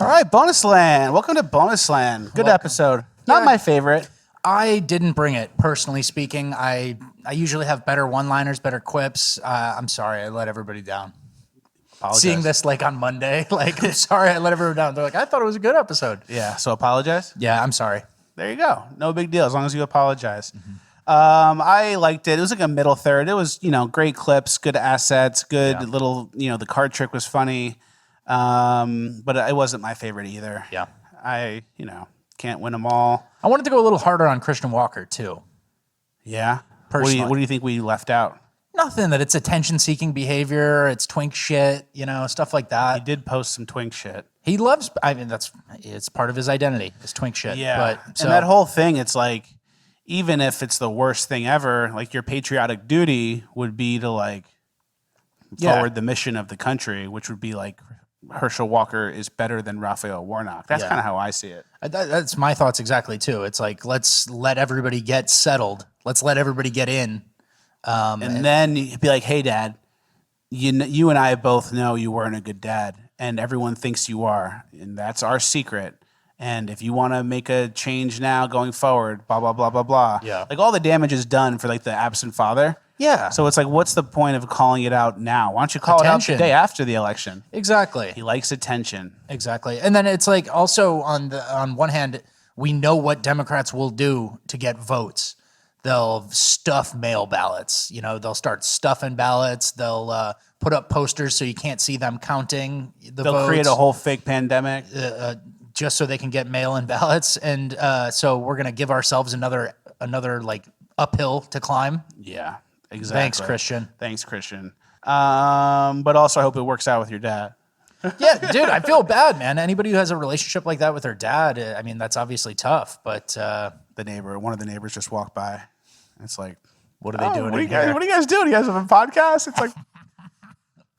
All right, Bonus Land. Welcome to Bonus Land. Good episode. Not my favorite. I didn't bring it, personally speaking. I usually have better one-liners, better quips. I'm sorry, I let everybody down. Apologize. Seeing this like on Monday, like, I'm sorry, I let everyone down. They're like, I thought it was a good episode. Yeah, so apologize. Yeah, I'm sorry. There you go. No big deal as long as you apologize. I liked it. It was like a middle third. It was, great clips, good assets, good little, the card trick was funny. But it wasn't my favorite either. Yeah. I, can't win them all. I wanted to go a little harder on Christian Walker, too. Yeah? Personally. What do you think we left out? Nothing, that it's attention-seeking behavior, it's twink shit, stuff like He that. did post some twink shit. He loves, it's part of his identity, is twink shit. Yeah. So, And that whole thing, it's like, even if it's the worst thing ever, like your patriotic duty would be to forward the mission of the country, which would be like Herschel Walker is better than Raphael Warnock. That's kind of how I see it. That's my thoughts exactly, too. It's like, let's let everybody get settled. Let's let everybody get in. And then you'd be like, hey, Dad, you and I both know you weren't a good dad, and everyone thinks you are, and that's our secret. And if you want to make a change now going forward, blah, blah, blah, blah, blah. Yeah. Like all the damage is done for like the absent father. Yeah. So it's like, what's the point of calling it out now? Why don't you call Attention. it out the day after the election? Exactly. He likes attention. Exactly. And then it's like also on one hand, we know what Democrats will do to get votes. They'll stuff mail ballots. They'll start stuffing ballots. They'll put up posters so you can't see them counting the votes. They'll create a whole fake pandemic. Just so they can get mail-in ballots. And so we're going to give ourselves another like uphill to climb. Yeah, exactly. Thanks, Christian. Thanks, Christian. But also I hope it works out with your dad. Yeah, dude, I feel bad, man. Anybody who has a relationship like that with their dad, that's obviously tough. But One of the neighbors just walked by. It's like, what are they doing? What are you guys doing? You guys have a podcast? It's like,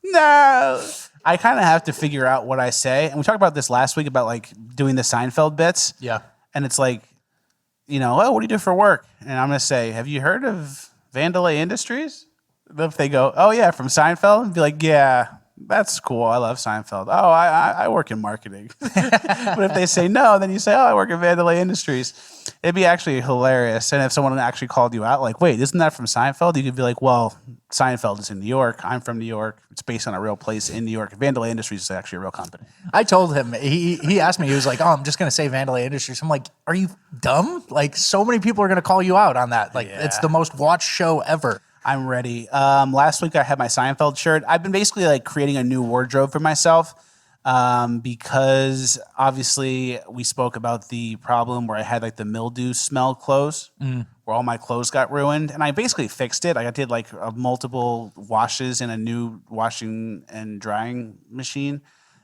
no. I kind of have to figure out what I say. And we talked about this last week about like doing the Seinfeld bits. Yeah. And it's like, what do you do for work? And I'm going to say, have you heard of Vandelay Industries? If they go, oh yeah, from Seinfeld, and be like, yeah, that's cool. I love Seinfeld. Oh, I work in marketing. But if they say no, then you say, oh, I work at Vandelay Industries. It'd be actually hilarious. And if someone actually called you out, like, wait, isn't that from Seinfeld? You could be like, well, Seinfeld is in New York. I'm from New York. It's based on a real place in New York. Vandelay Industries is actually a real company. I told him, he asked me, he was like, oh, I'm just going to say Vandelay Industries. I'm like, are you dumb? Like, so many people are going to call you out on that. Like, It's the most watched show ever. I'm ready. Last week I had my Seinfeld shirt. I've been basically like creating a new wardrobe for myself because obviously we spoke about the problem where I had like the mildew smell clothes where all my clothes got ruined. And I basically fixed it. I did like multiple washes in a new washing and drying machine.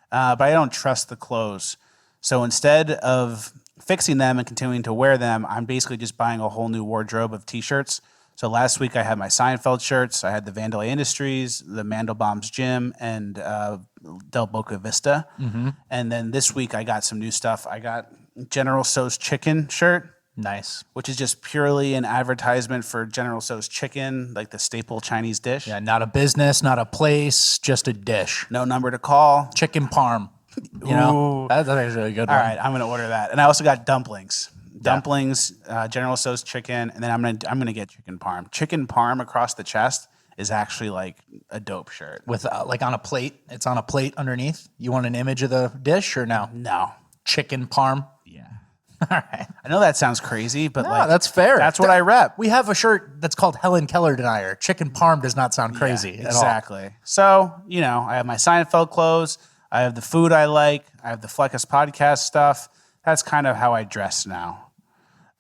But I don't trust the clothes. So instead of fixing them and continuing to wear them, I'm basically just buying a whole new wardrobe of t-shirts. So last week I had my Seinfeld shirts, I had the Vandelay Industries, the Mandelbaum's Gym, and Del Boca Vista. Mm-hmm. And then this week I got some new stuff. I got General Tso's chicken shirt. Nice. Which is just purely an advertisement for General Tso's chicken, like the staple Chinese dish. Yeah, not a business, not a place, just a dish. No number to call. Chicken parm. That's actually a good one. All right, I'm going to order that. And I also got dumplings. Dumplings, General Tso's chicken, and then I'm gonna get chicken parm. Chicken parm across the chest is actually like a dope shirt. With like on a plate, it's on a plate underneath. You want an image of the dish or no? No. Chicken parm. Yeah. All right. I know that sounds crazy, but that's fair. That's what I rep. We have a shirt that's called Helen Keller Denier. Chicken parm does not sound crazy at all. Exactly. So I have my Seinfeld clothes. I have the food I like. I have the Fleckus podcast stuff. That's kind of how I dress now.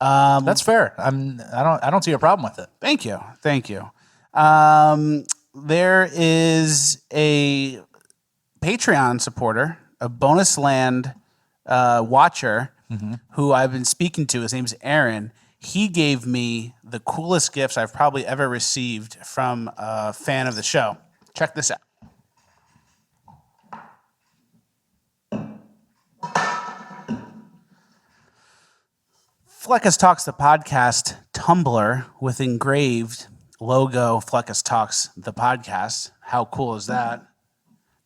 That's fair. I don't see a problem with it. Thank you. There is a Patreon supporter, a Bonus Land watcher, who I've been speaking to. His name's Aaron. He gave me the coolest gifts I've probably ever received from a fan of the show. Check this out. Fleckus Talks, the podcast tumbler with engraved logo, Fleckus Talks, the podcast. How cool is that?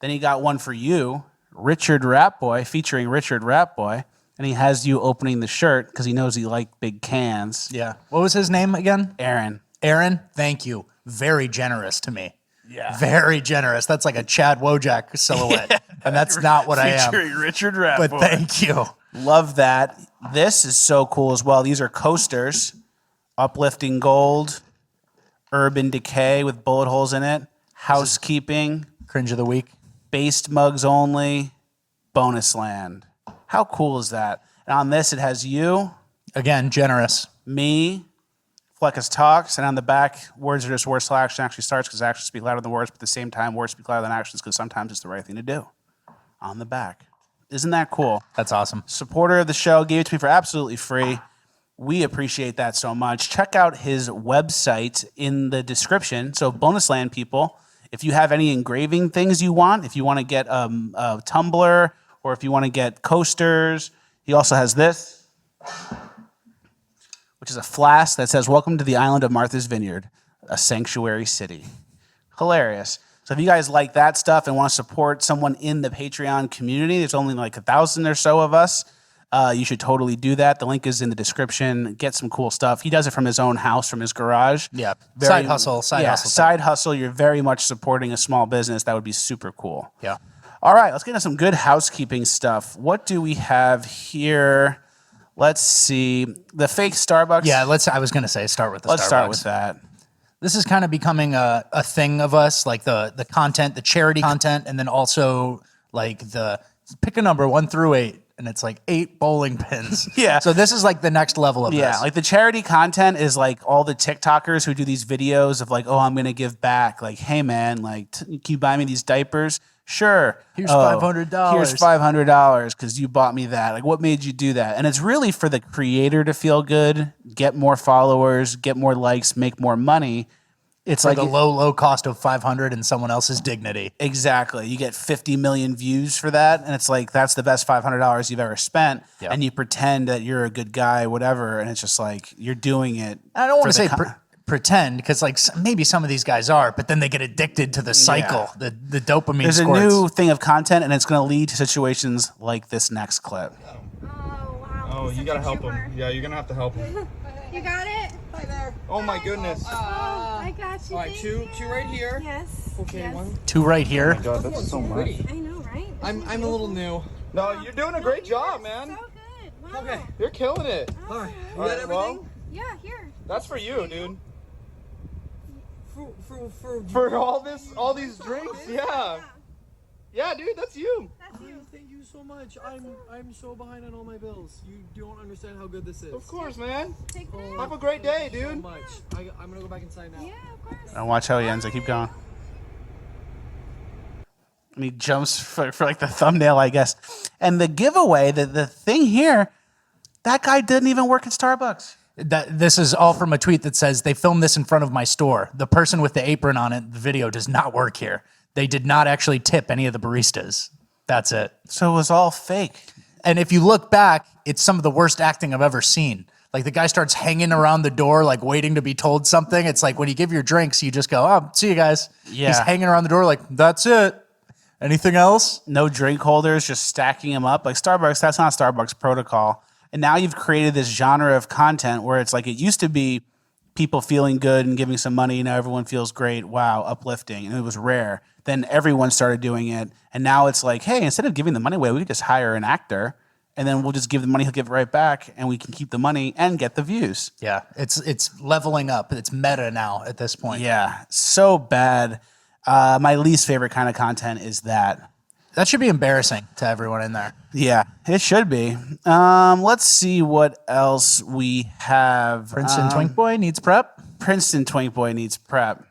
Then he got one for you Richard Ratboy, featuring Richard Ratboy. And he has you opening the shirt because he knows you like big cans. Yeah. What was his name again? Aaron. Aaron, thank you. Very generous to me. Yeah. Very generous. That's like a Chad Wojak silhouette. And that's not what I am. Featuring Richard Ratboy. But thank you. Love that. This is so cool as well. These are coasters. Uplifting Gold. Urban Decay with bullet holes in it. Housekeeping. Cringe of the week. Based mugs only. Bonus land. How cool is that? And on this, it has you, Again, generous. me, Fleckus Talks, and on the back, words are just words till action actually starts because actions speak louder than words, but at the same time, words speak louder than actions because sometimes it's the right thing to do. On the back. Isn't that cool? That's awesome. Supporter of the show, gave it to me for absolutely free. We appreciate that so much. Check out his website in the description. So, Bonus Land people, if you have any engraving things you want, if you want to get a tumbler, or if you want to get coasters, he also has this, which is a flask that says, "Welcome to the island of Martha's Vineyard, a sanctuary city." Hilarious. So if you guys like that stuff and want to support someone in the Patreon community, there's only like 1,000 or so of us. You should totally do that. The link is in the description. Get some cool stuff. He does it from his own house, from his garage. Yeah. Side hustle. Side hustle. Side hustle. You're very much supporting a small business. That would be super cool. Yeah. All right, let's get into some good housekeeping stuff. What do we have here? Let's see. The fake Starbucks. Yeah, I was going to say, start with the Starbucks. Let's start with that. This is kind of becoming a thing of us, like the content, the charity content, and then also like the pick a number 1 through 8, and it's like 8 bowling pins. Yeah. So this is like the next level of Yeah, this. like the charity content is like all the TikTokers who do these videos of like, oh, I'm going to give back. Like, hey, man, like, can you buy me these diapers? Sure. Here's $500. Here's $500 because you bought me that. Like, what made you do that? And it's really for the creator to feel good, get more followers, get more likes, make more money. It's For like the low cost of $500 and someone else's dignity. exactly. You get 50 million views for that, and it's like that's the best $500 you've ever spent. Yeah. And you pretend that you're a good guy, whatever, and it's just like you're doing it. I don't want to for say the pretend because like maybe some of these guys are, but then they get addicted to the cycle, the dopamine There's squirts. a new thing of content, and it's going to lead to situations like this next clip. Oh, wow. Oh, He's you such gotta a help trooper. him. Yeah, you're gonna have to help him. You got it? Hi there. Oh my goodness. Oh, I got you. All right, Thank two you. right here. Yes. Okay, yes. 1. 2 right here. God, that's so much. I know, right? I'm a little new. No, you're doing a great job, man. So good. Wow. Okay. You're killing it. All right. You All got right, well, everything? Yeah, here. that's for you, dude. For For all these drinks, yeah. Yeah, dude, that's you. That's you. Thank you so much. I'm so behind on all my bills. You don't understand how good this is. Of course, man. Take that. Have a great day, So dude. much. I'm gonna go back inside now. Yeah, of course. And watch how he ends it. Keep going. And he jumps for like the thumbnail, I guess. And the giveaway, the thing here, that guy didn't even work at Starbucks. This is all from a tweet that says they filmed this in front of my store. The person with the apron on it, the video does not work here. They did not actually tip any of the baristas. That's it. So it was all fake. And if you look back, it's some of the worst acting I've ever seen. Like the guy starts hanging around the door, like waiting to be told something. It's like when you give your drinks, you just go, oh, see you guys. Yeah. He's hanging around the door like, that's it. Anything else? No drink holders, just stacking them up. Like Starbucks, that's not Starbucks protocol. And now you've created this genre of content where it's like it used to be people feeling good and giving some money. Now everyone feels great. Wow, uplifting. And it was rare. Then everyone started doing it. And now it's like, hey, instead of giving the money away, we could just hire an actor and then we'll just give the money, he'll give it right back, and we can keep the money and get the views. Yeah, it's leveling up. It's meta now at this point. Yeah, so bad. My least favorite kind of content is that. That should be embarrassing to everyone in there. Yeah, it should be. Let's see what else we have. Princeton Twink Boy needs prep. Princeton Twink Boy needs prep.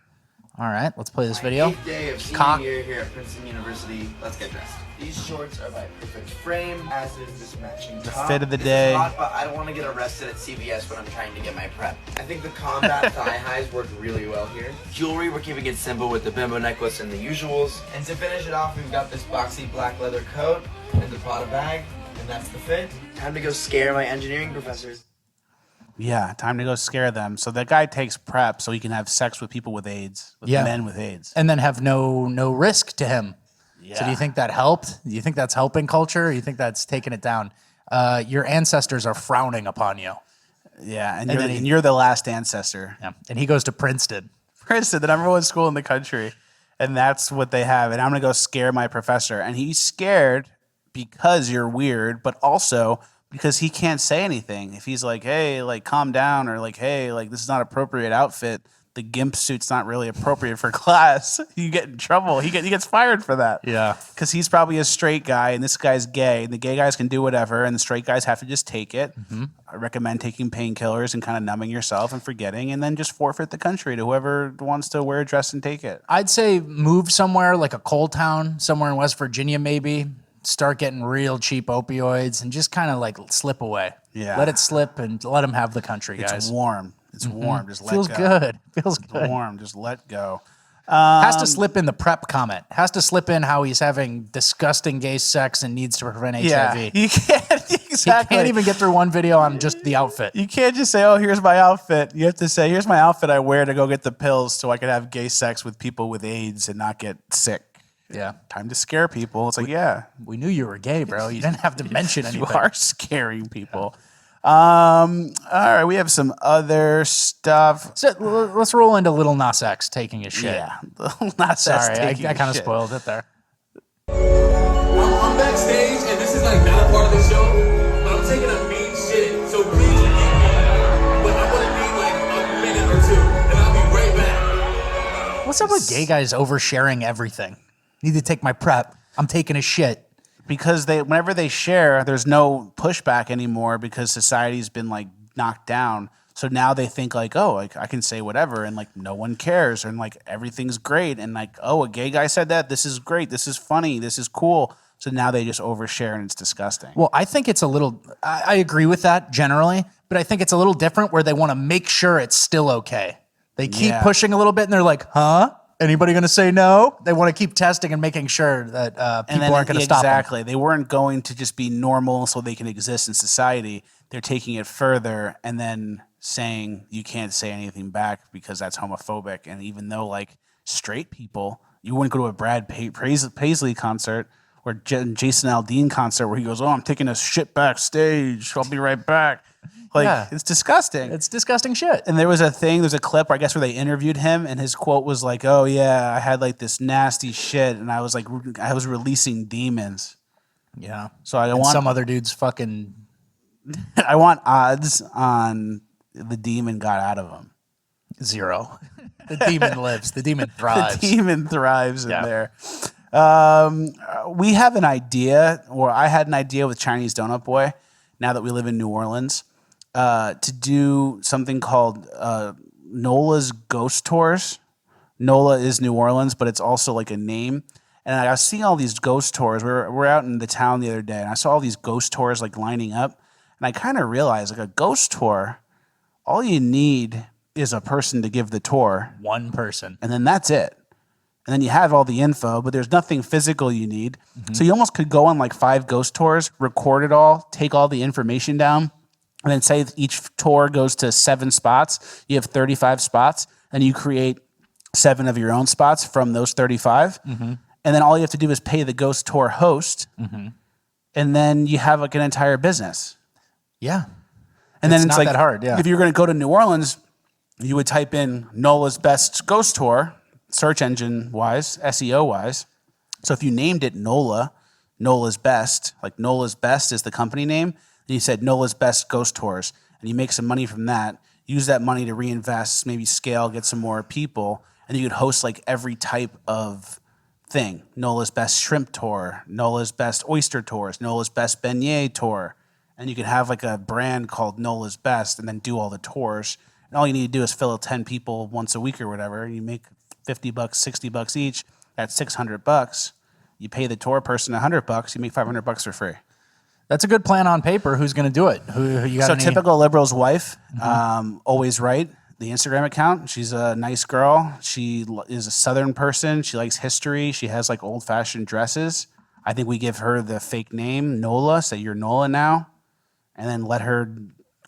All right, let's play this video. Eighth day of senior Cock. year here at Princeton University. Let's get dressed. These shorts are by perfect frame, as is this matching top. fit of the This day. is hot, but I don't want to get arrested at CVS when I'm trying to get my prep. I think the combat thigh highs work really well here. Jewelry, we're keeping it simple with the bimbo necklace and the usuals. And to finish it off, we've got this boxy black leather coat and the Prada bag, and that's the fit. Time to go scare my engineering professors. Yeah, time to go scare them. So that guy takes prep so he can have sex with people with AIDS, with Yeah. men with AIDS. And then have no risk to him. So do you think that helped? Do you think that's helping culture? Or you think that's taking it down? Your ancestors are frowning upon you. Yeah, and, then you're the last ancestor. Yeah. And he goes to Princeton. Princeton, the number one school in the country, and that's what they have. And I'm gonna go scare my professor, and he's scared because you're weird, but also because he can't say anything. If he's like, "Hey, like calm down," or like, "Hey, like this is not appropriate outfit," the gimp suit's not really appropriate for class. You get in trouble. He gets fired for that. Yeah. Because he's probably a straight guy and this guy's gay, and the gay guys can do whatever, and the straight guys have to just take it. I recommend taking painkillers and kind of numbing yourself and forgetting, and then just forfeit the country to whoever wants to wear a dress and take it. I'd say move somewhere like a coal town, somewhere in West Virginia maybe. Start getting real cheap opioids and just kind of like slip away. Yeah. Let it slip and let them have the country, It's guys. warm. It's warm. Just let Feels go. good. Feels It's good. warm. Just let go. Has to slip in the prep comment. Has to slip in how he's having disgusting gay sex and needs to prevent Yeah, HIV. you can't exactly. He can't even get through one video on just the outfit. You can't just say, "Oh, here's my outfit." You have to say, "Here's my outfit I wear to go get the pills so I can have gay sex with people with AIDS and not get sick." Yeah. Time to scare people. It's like, yeah, We knew you were gay, bro. You didn't have to mention anything. you are scaring people. All right, we have some other stuff. So let's roll into Little Nas X taking his shit. Yeah, not Sorry, I kind of spoiled it there. I'm backstage, and this is like not a part of the show, but I'm taking a mean shit, so please forgive me. But I'm gonna need like a minute or two, and I'll be right back. What's up with gay guys oversharing everything? Need to take my prep. I'm taking a shit. Because whenever they share, there's no pushback anymore because society's been like knocked down. So now they think like, oh, like I can say whatever, and like no one cares, and like everything's great, and like, oh, a gay guy said that. This is great. This is funny. This is cool. So now they just overshare, and it's disgusting. Well, I think it's a little, I agree with that generally, but I think it's a little different where they want to make sure it's still okay. They keep Yeah. pushing a little bit and they're like, huh? Anybody going to say no? They want to keep testing and making sure that people aren't going to stop them. Exactly. They weren't going to just be normal so they can exist in society. They're taking it further and then saying you can't say anything back because that's homophobic. And even though like straight people, you wouldn't go to a Brad Paisley concert or Jason Aldean concert where he goes, "Oh, I'm taking a shit backstage. I'll be right back." Like, Yeah. it's disgusting. It's disgusting shit. And there's a clip, I guess, where they interviewed him, and his quote was like, "Oh yeah, I had like this nasty shit, and I was releasing demons." Yeah. So I And want some other dudes fucking, I want odds on the demon got out of him. 0. The demon lives. The demon The thrives. demon thrives in Yeah. there. We have an idea, or I had an idea with Chinese Donut Boy. Now that we live in New Orleans, to do something called Nola's Ghost Tours. Nola is New Orleans, but it's also like a name. And I was seeing all these ghost tours. We're out in the town the other day, and I saw all these ghost tours like lining up. And I kind of realized, like a ghost tour, all you need is a person to give the tour, One person. and then that's it. And then you have all the info, but there's nothing physical you need. So you almost could go on like 5 ghost tours, record it all, take all the information down, and then say each tour goes to 7 spots. You have 35 spots, and you create 7 of your own spots from those 35. And then all you have to do is pay the ghost tour host, and then you have like an entire business. Yeah. And then It's it's not like that hard, yeah. if you're going to go to New Orleans, you would type in Nola's Best Ghost Tour, search engine wise, SEO wise. So if you named it Nola, Nola's Best, like Nola's Best is the company name, and you said Nola's Best Ghost Tours, and you make some money from that, use that money to reinvest, maybe scale, get some more people, and you could host like every type of thing. Nola's Best Shrimp Tour, Nola's Best Oyster Tours, Nola's Best Beignet Tour. And you could have like a brand called Nola's Best and then do all the tours. And all you need to do is fill 10 people once a week or whatever. And you make $50, $60 each. That's $600. You pay the tour person $100. You make $500 for free. That's a good plan on paper. Who's going to do it? Who you got? So any- typical liberal's wife, always right. The Instagram account. She's a nice girl. She is a Southern person. She likes history. She has like old fashioned dresses. I think we give her the fake name Nola. Say you're Nola now, and then let her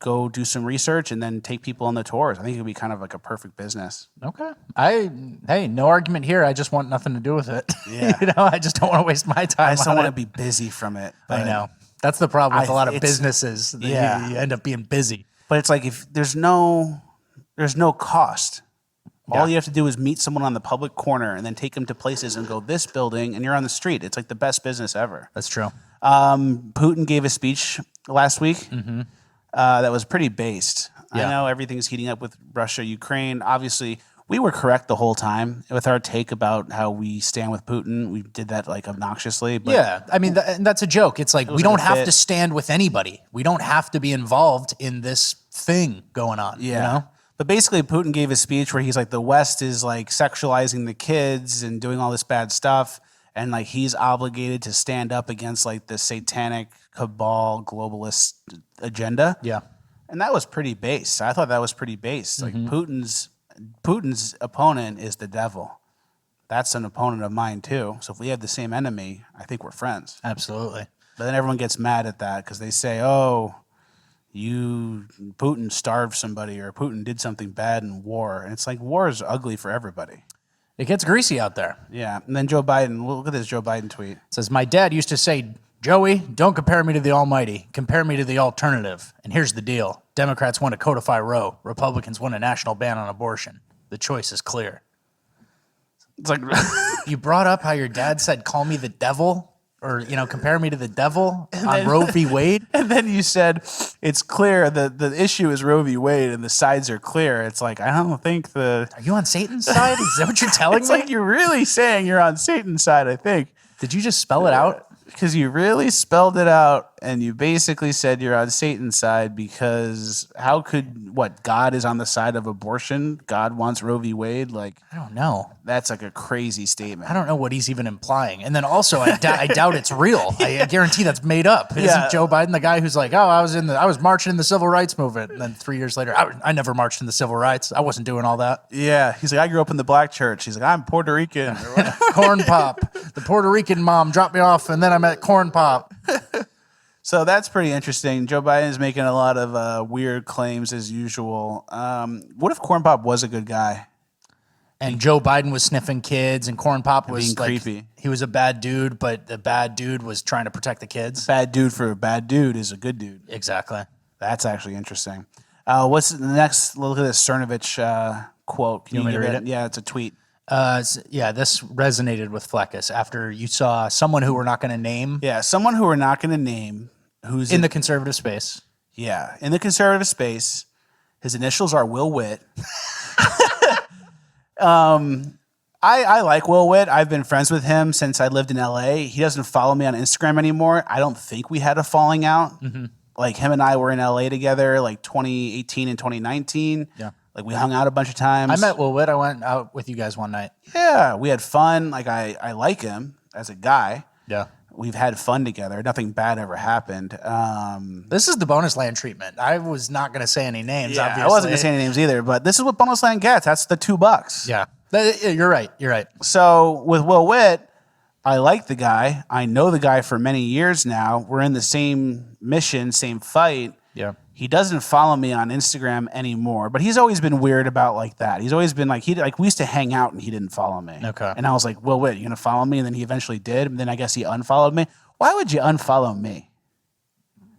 go do some research and then take people on the tours. I think it would be kind of like a perfect business. Okay. Hey, no argument here. I just want nothing to do with it. Yeah. I just don't want to waste my time. I just don't on want it. to be busy from it. I but- know. That's the problem with a lot of it's- businesses. That yeah. you end up being busy. But it's like if there's no cost. All Yeah. you have to do is meet someone on the public corner and then take them to places and go this building and you're on the street. It's like the best business ever. That's true. Putin gave a speech last week that was pretty based. Yeah. I know everything's heating up with Russia, Ukraine. Obviously, we were correct the whole time with our take about how we stand with Putin. We did that like obnoxiously. But Yeah, I mean, and that's a joke. It's like we was don't a have bit. to stand with anybody. We don't have to be involved in this thing going on. Yeah. You know? But basically, Putin gave a speech where he's like, the West is like sexualizing the kids and doing all this bad stuff. And like, he's obligated to stand up against like the satanic cabal globalist agenda. Yeah. And that was pretty base. I thought that was pretty base. Like Putin's opponent is the devil. That's an opponent of mine too. So if we have the same enemy, I think we're friends. Absolutely. But then everyone gets mad at that because they say, "Oh, Putin starved somebody or Putin did something bad in war." And it's like war is ugly for everybody. It gets greasy out there. Yeah. And then Joe Biden, look at this Joe Biden tweet. It says, my dad used to say, Joey, don't compare me to the almighty. Compare me to the alternative. And here's the deal. Democrats want to codify Roe. Republicans want a national ban on abortion. The choice is clear. It's like You brought up how your dad said, call me the devil, or, compare me to the devil on Roe v. Wade. and then you said it's clear that the issue is Roe v. Wade and the sides are clear. It's like, I don't think Are you on Satan's side? Is that what you're telling it's me? like you're really saying you're on Satan's side, I think. Did you just spell it out? Because you really spelled it out and you basically said you're on Satan's side because how could, God is on the side of abortion? God wants Roe v. Wade? Like, I don't know. that's like a crazy statement. I don't know what he's even implying. And then also, I doubt it's real. I guarantee that's made up. Yeah. Isn't Joe Biden the guy who's like, oh, I was marching in the civil rights movement. And then 3 years later, I never marched in the civil rights. I wasn't doing all that. Yeah. He's like, I grew up in the black church. He's like, I'm Puerto Rican. Corn Pop. The Puerto Rican mom dropped me off, and then I met Corn Pop. So that's pretty interesting. Joe Biden is making a lot of weird claims as usual. What if Corn Pop was a good guy? And Joe Biden was sniffing kids, and Corn Pop was Being like, creepy. he was a bad dude, but the bad dude was trying to protect the kids. Bad dude for a bad dude is a good dude. Exactly. That's actually interesting. What's the next? Look at this Cernovich quote. Can You want me to give read it? Yeah, it's a tweet. Yeah, this resonated with Fleckus after you saw someone who we're not going to name Yeah, someone who we're not going to name, who's in the conservative space. in the conservative space. His initials are Will Witt. I like Will Witt. I've been friends with him since I lived in LA. He doesn't follow me on Instagram anymore. I don't think we had a falling out. Like him and I were in LA together like 2018 and 2019. Yeah. Like we hung out a bunch of times. I met Will Witt. I went out with you guys one night. Yeah, we had fun. Like I like him as a guy. Yeah. We've had fun together. Nothing bad ever happened. This is the bonus land treatment. I was not going to say any names, Yeah, obviously. I wasn't gonna say any names either, but this is what bonus land gets. That's the $2. Yeah. You're right. You're right. So with Will Witt, I like the guy. I know the guy for many years now. We're in the same mission, same fight. Yeah. He doesn't follow me on Instagram anymore, but he's always been weird about like that. He's always been like we used to hang out and he didn't follow me. Okay. And I was like, Will Witt, you gonna follow me? And then he eventually did. And then I guess he unfollowed me. Why would you unfollow me?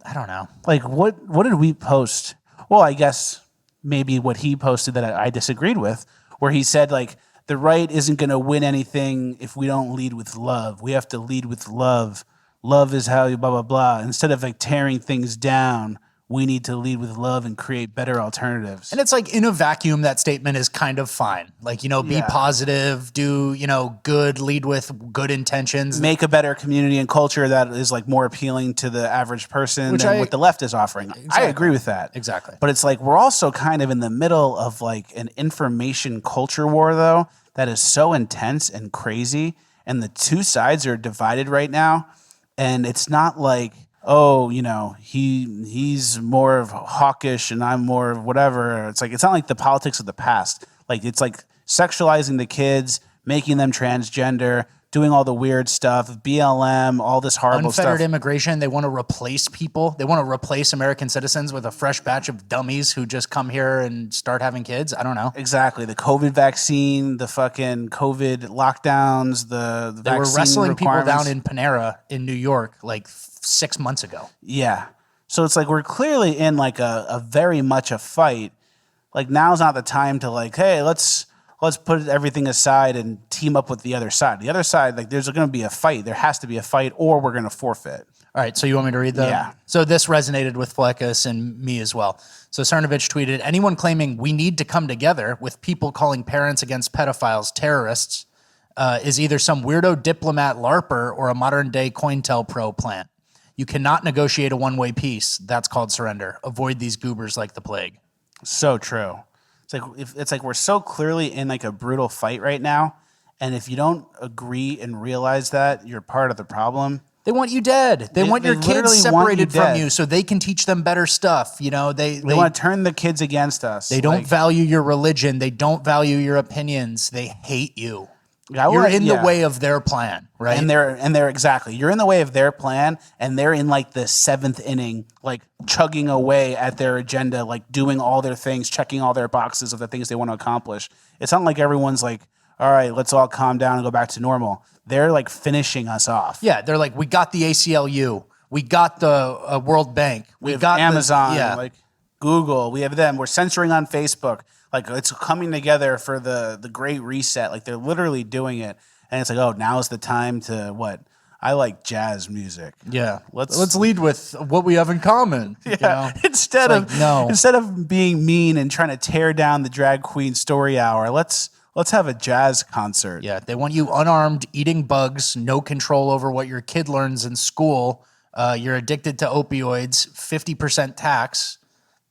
I don't know. Like what did we post? Well, I guess maybe what he posted that I disagreed with, where he said like the right isn't going to win anything if we don't lead with love. We have to lead with love. Love is how you blah blah blah. Instead of like tearing things down, we need to lead with love and create better alternatives. And it's like in a vacuum, that statement is kind of fine. Like, be Yeah. positive, do, good, lead with good intentions. Make a better community and culture that is like more appealing to the average person Which than I- what the left is offering. I Exactly. agree with that. Exactly. But it's like we're also kind of in the middle of like an information culture war though that is so intense and crazy, and the two sides are divided right now. And it's not like, oh, he's more of hawkish and I'm more of whatever. It's not like the politics of the past. Like it's like sexualizing the kids, making them transgender, doing all the weird stuff, BLM, all this horrible Unfettered stuff. immigration. They want to replace people. They want to replace American citizens with a fresh batch of dummies who just come here and start having kids. I don't know. Exactly. The COVID vaccine, the fucking COVID lockdowns, the They were vaccine wrestling people requirements. down in Panera in New York like 6 months ago. Yeah. So it's like we're clearly in like a very much a fight. Like now's not the time to like, hey, let's put everything aside and team up with the other side. The other side, like there's going to be a fight. There has to be a fight or we're going to forfeit. All right, so you want me to read the? Yeah. So this resonated with Flekus and me as well. So Cernovich tweeted, anyone claiming we need to come together with people calling parents against pedophiles terrorists is either some weirdo diplomat LARPer or a modern-day COINTELPRO plant. You cannot negotiate a one-way peace. That's called surrender. Avoid these goobers like the plague. So true. It's like we're so clearly in like a brutal fight right now. And if you don't agree and realize that you're part of the problem, They want you dead. They want your literally kids want you separated from dead. you so they can teach them better stuff. You know, they want to turn the kids against us. They don't Like, value your religion. They don't value your opinions. They hate you. I You're want- in yeah. the way of their plan, right? And they're exactly. You're in the way of their plan, and they're in like the 7th inning, like chugging away at their agenda, like doing all their things, checking all their boxes of the things they want to accomplish. It's not like everyone's like, all right, let's all calm down and go back to normal. They're like finishing us off. yeah, they're like, we got the ACLU, we got the World Bank, We have got Amazon, yeah, like Google. We have them. We're censoring on Facebook. Like it's coming together for the great reset. Like they're literally doing it, and it's like, oh, now is the time to what? I like jazz music. yeah. Let's lead with what we have in common. you know? Instead It's like, no. instead of being mean and trying to tear down the drag queen story hour, let's have a jazz concert. Yeah, they want you unarmed, eating bugs, no control over what your kid learns in school. You're addicted to opioids, 50% tax.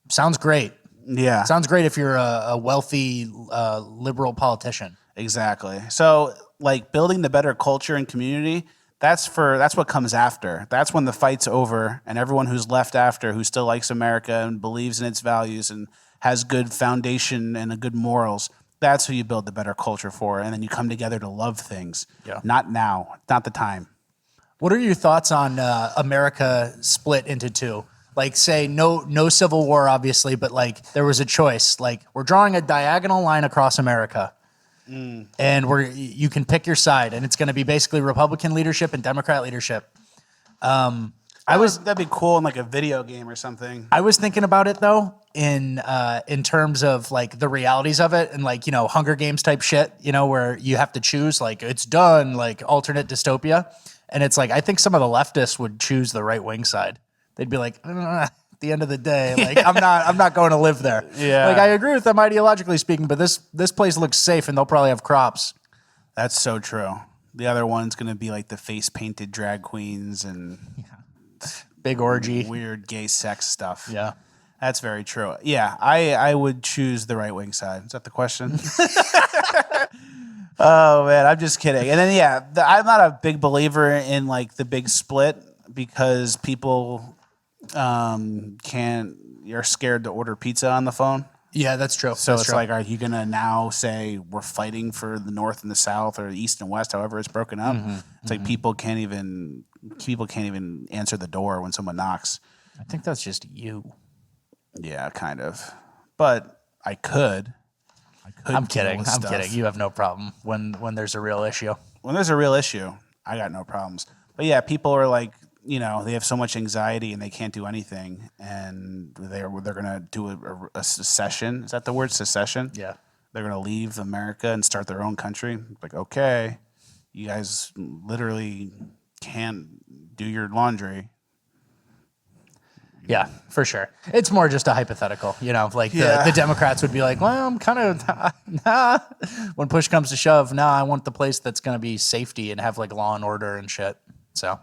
Sounds great. Yeah, Sounds great if you're a wealthy liberal politician. exactly. So like building the better culture and community, that's what comes after. That's when the fight's over and everyone who's left after, who still likes America and believes in its values and has good foundation and a good morals, that's who you build the better culture for. And then you come together to love things. Yeah. Not now. Not the time. What are your thoughts on America split into two? Like, say, no Civil War, obviously, but like there was a choice. Like, we're drawing a diagonal line across America, and you can pick your side, and it's going to be basically Republican leadership and Democrat leadership. That'd be cool in like a video game or something. I was thinking about it though, in terms of like the realities of it, and like Hunger Games type shit, where you have to choose. Like, it's done, like alternate dystopia, and it's like I think some of the leftists would choose the right wing side. They'd be like, at the end of the day, like I'm not going to live there. Yeah. Like I agree with them ideologically speaking, but this place looks safe and they'll probably have crops. That's so true. The other one's gonna be like the face painted drag queens and Big orgy. weird gay sex stuff. Yeah. That's very true. Yeah, I would choose the right wing side. Is that the question? Oh man, I'm just kidding. And then I'm not a big believer in like the big split because people you're scared to order pizza on the phone. Yeah, that's true. So That's it's true. like, are you gonna now say we're fighting for the North and the South or the East and West, however it's broken up? It's like people can't even answer the door when someone knocks. I think that's just you. Yeah, kind of. But I could. I'm deal kidding. with I'm stuff. kidding. You have no problem when there's a real issue. When there's a real issue, I got no problems. But yeah, people are like, they have so much anxiety and they can't do anything, and they're gonna do a secession. Is that the word, secession? Yeah. They're gonna leave America and start their own country. Like, okay, you guys literally can't do your laundry. Yeah, for sure. It's more just a hypothetical, like the Democrats would be like, well, I'm kind of, nah. When push comes to shove, I want the place that's going to be safety and have like law and order and shit. So,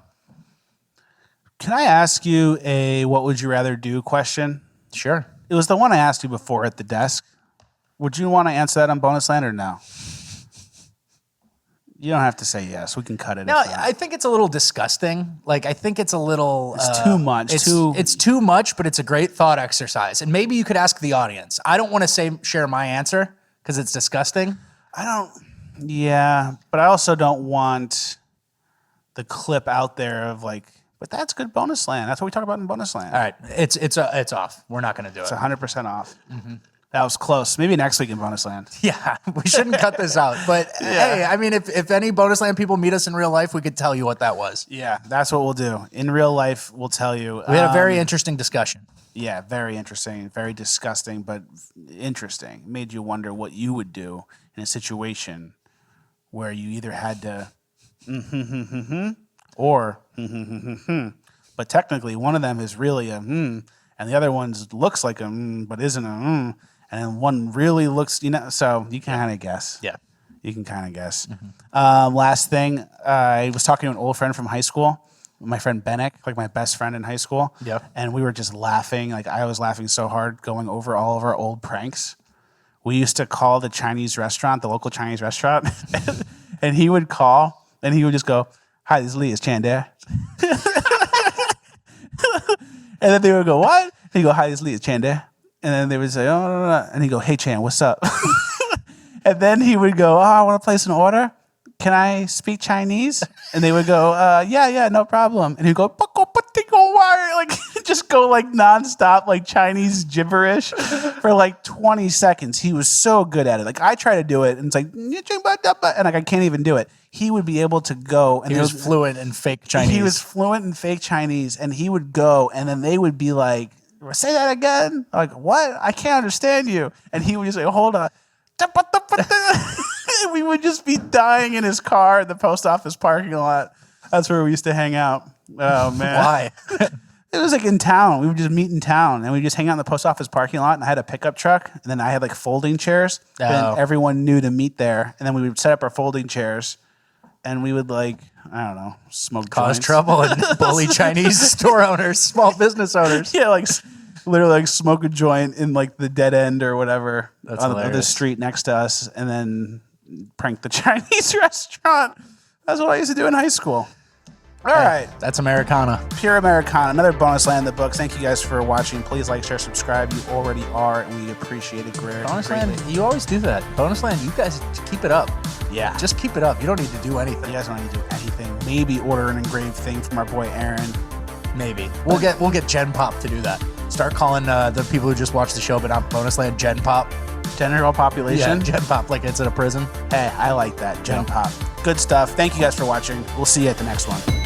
Can I ask you a what would you rather do question? sure. It was the one I asked you before at the desk. Would you want to answer that on Bonus Land or no? You don't have to say yes. We can cut it. No, if not. I think it's a little disgusting. Like, I think it's a little... It's too much. It's too much, but it's a great thought exercise. And maybe you could ask the audience. I don't want to share my answer because it's disgusting. I don't. Yeah, but I also don't want the clip out there of like, but that's good bonus land. That's what we talk about in bonus land. All right, it's off. We're not going to do it. It's 100% off. That was close. Maybe next week in bonus land. Yeah, we shouldn't cut this out. But hey, I mean, if any bonus land people meet us in real life, we could tell you what that was. Yeah, that's what we'll do. In real life, we'll tell you. We had a very interesting discussion. Yeah, very interesting, very disgusting, but interesting. Made you wonder what you would do in a situation where you either had to or but technically one of them is really a and the other one looks like a but isn't a and then one really looks, so you can kind of guess. Yeah. You can kind of guess. Last thing, I was talking to an old friend from high school, my friend Benek, like my best friend in high school. Yeah. And we were just laughing. Like I was laughing so hard going over all of our old pranks. We used to call the Chinese restaurant, the local Chinese restaurant, and he would call and he would just go, "Hi, this is Lee. Is Chan there?" And then they would go, "What?" And he'd go, "Hi, this is Lee. Is Chan there?" And then they would say, "Oh, no, no." And he'd go, "Hey, Chan, what's up?" And then he would go, "Oh, I want to place an order. Can I speak Chinese?" And they would go, yeah, no problem. And he'd go, like just go like nonstop, like Chinese gibberish for like 20 seconds. He was so good at it. Like I try to do it and it's like, and like I can't even do it. He would be able to go. And He was fluent in fake Chinese. He was fluent in fake Chinese and he would go and then they would be like, "Say that again." I'm like, "What? I can't understand you." And he would just say, "Hold on." We would just be dying in his car at the post office parking lot. That's where we used to hang out. Oh, man. Why? It was like in town. We would just meet in town and we just hang out in the post office parking lot. And I had a pickup truck and then I had like folding chairs. Oh. And everyone knew to meet there. And then we would set up our folding chairs and we would like, I don't know, smoke Cause joints. trouble and bully Chinese store owners, small business owners. Yeah, like literally like smoke a joint in like the dead end or whatever That's on the hilarious. street next to us and then prank the Chinese restaurant. That's what I used to do in high school. All right, That's Americana. Pure Americana, another bonus land in the books. Thank you guys for watching. Please like, share, subscribe. You already are, and we appreciate it greatly. Bonus land, you always do that. Bonus land, you guys keep it up. Yeah. Just keep it up. You don't need to do anything. You guys don't need to do anything. Maybe order an engraved thing from our boy Aaron. Maybe. We'll get Gen Pop to do that. Start calling the people who just watch the show but not Bonus Land Gen Pop. General population. Yeah, Gen Pop like it's in a prison. Hey, I like that. Gen Pop. Good stuff. Thank you guys for watching. We'll see you at the next one.